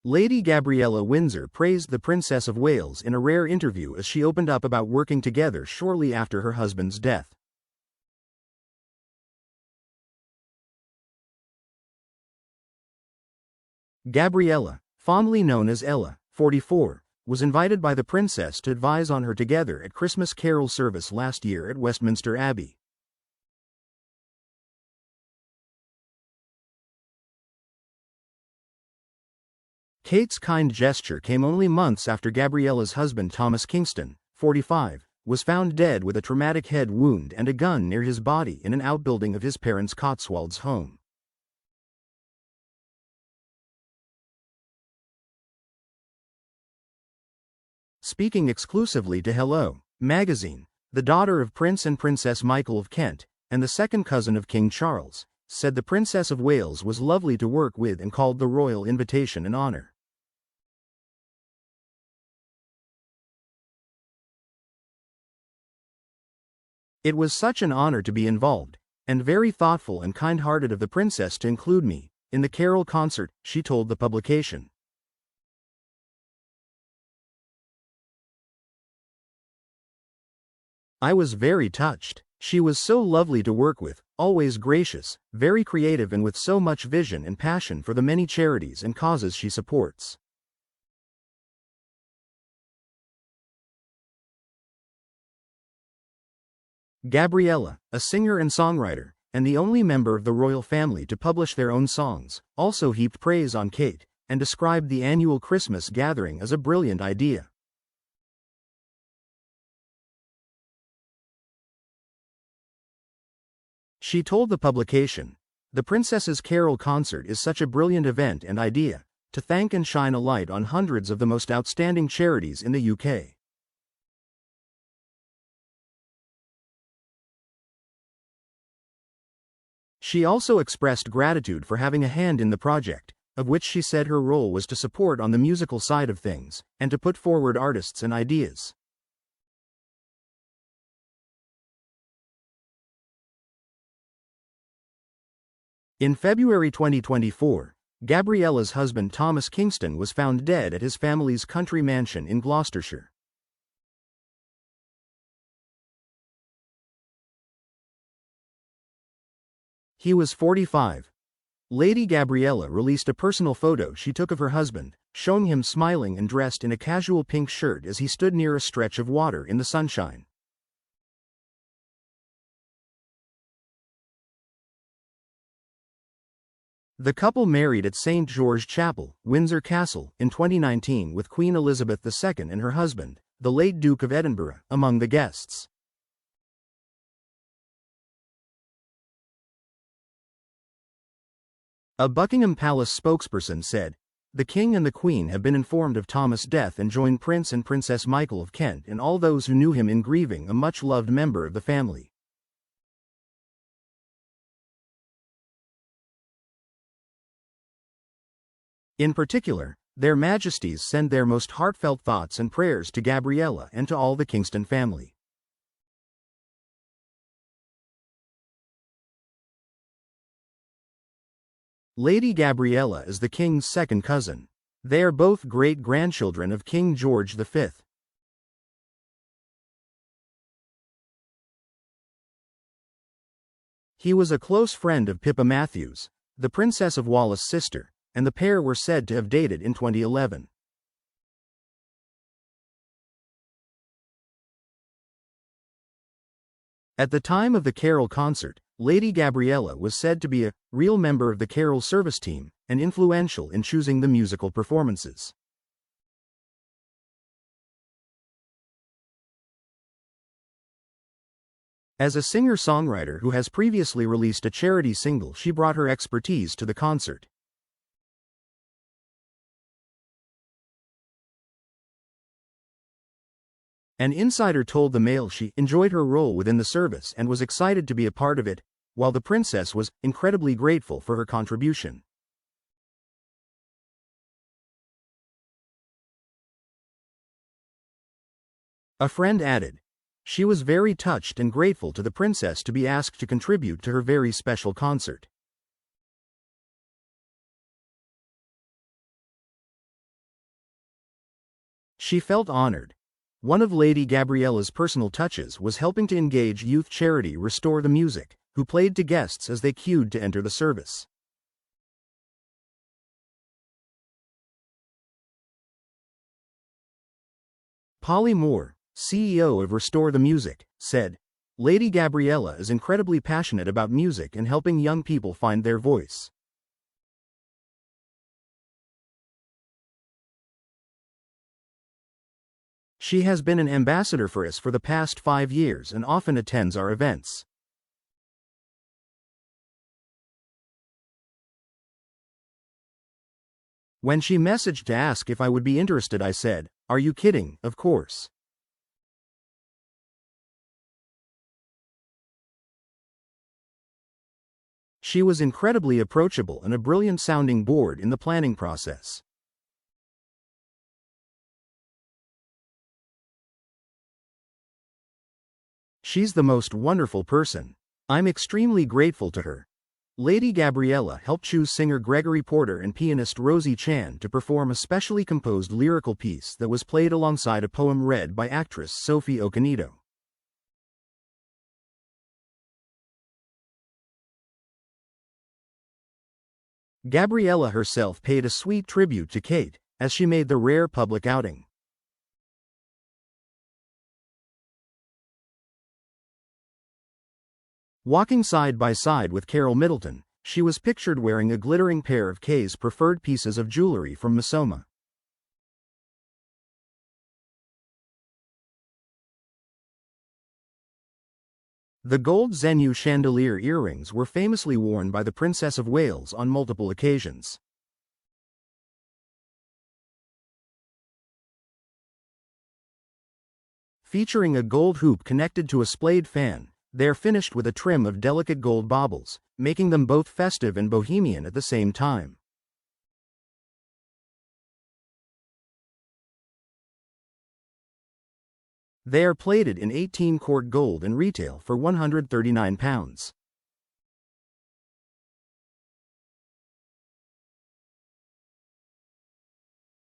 Lady Gabriella Windsor praised the Princess of Wales in a rare interview as she opened up about working together shortly after her husband's death. Gabriella, fondly known as Ella, 44, was invited by the princess to advise on her Together at Christmas carol service last year at Westminster Abbey. Kate's kind gesture came only months after Gabriella's husband Thomas Kingston, 45, was found dead with a traumatic head wound and a gun near his body in an outbuilding of his parents' Cotswolds home. Speaking exclusively to Hello! Magazine, the daughter of Prince and Princess Michael of Kent, and the second cousin of King Charles, said the Princess of Wales was lovely to work with and called the royal invitation an honor. It was such an honor to be involved, and very thoughtful and kind-hearted of the princess to include me in the carol concert, she told the publication. I was very touched. She was so lovely to work with, always gracious, very creative and with so much vision and passion for the many charities and causes she supports. Gabriella, a singer and songwriter, and the only member of the royal family to publish their own songs, also heaped praise on Kate, and described the annual Christmas gathering as a brilliant idea. She told the publication, "The Princess's Carol concert is such a brilliant event and idea, to thank and shine a light on hundreds of the most outstanding charities in the UK. She also expressed gratitude for having a hand in the project, of which she said her role was to support on the musical side of things, and to put forward artists and ideas. In February 2024, Gabriella's husband Thomas Kingston was found dead at his family's country mansion in Gloucestershire. He was 45. Lady Gabriella released a personal photo she took of her husband, showing him smiling and dressed in a casual pink shirt as he stood near a stretch of water in the sunshine. The couple married at St. George Chapel, Windsor Castle, in 2019 with Queen Elizabeth II and her husband, the late Duke of Edinburgh, among the guests. A Buckingham Palace spokesperson said, "The King and the Queen have been informed of Thomas' death and join Prince and Princess Michael of Kent and all those who knew him in grieving a much-loved member of the family." In particular, Their Majesties send their most heartfelt thoughts and prayers to Gabriella and to all the Kingston family. Lady Gabriella is the King's second cousin. They are both great-grandchildren of King George V. He was a close friend of Pippa Matthews, the Princess of Wales' sister, and the pair were said to have dated in 2011. At the time of the carol concert, Lady Gabriella was said to be a real member of the carol service team and influential in choosing the musical performances. As a singer-songwriter who has previously released a charity single, she brought her expertise to the concert. An insider told the Mail she enjoyed her role within the service and was excited to be a part of it, while the princess was incredibly grateful for her contribution. A friend added, "She was very touched and grateful to the princess to be asked to contribute to her very special concert." She felt honored. One of Lady Gabriella's personal touches was helping to engage youth charity Restore the Music, who played to guests as they queued to enter the service. Polly Moore, CEO of Restore the Music, said, "Lady Gabriella is incredibly passionate about music and helping young people find their voice. She has been an ambassador for us for the past 5 years and often attends our events." When she messaged to ask if I would be interested, I said, "Are you kidding? Of course." She was incredibly approachable and a brilliant sounding board in the planning process. She's the most wonderful person. I'm extremely grateful to her. Lady Gabriella helped choose singer Gregory Porter and pianist Rosie Chan to perform a specially composed lyrical piece that was played alongside a poem read by actress Sophie Okonedo. Gabriella herself paid a sweet tribute to Kate as she made the rare public outing. Walking side by side with Kate Middleton, she was pictured wearing a glittering pair of Kay's preferred pieces of jewelry from Missoma. The gold Zenu chandelier earrings were famously worn by the Princess of Wales on multiple occasions. Featuring a gold hoop connected to a splayed fan, they're finished with a trim of delicate gold baubles, making them both festive and bohemian at the same time. They are plated in 18-karat gold and retail for £139.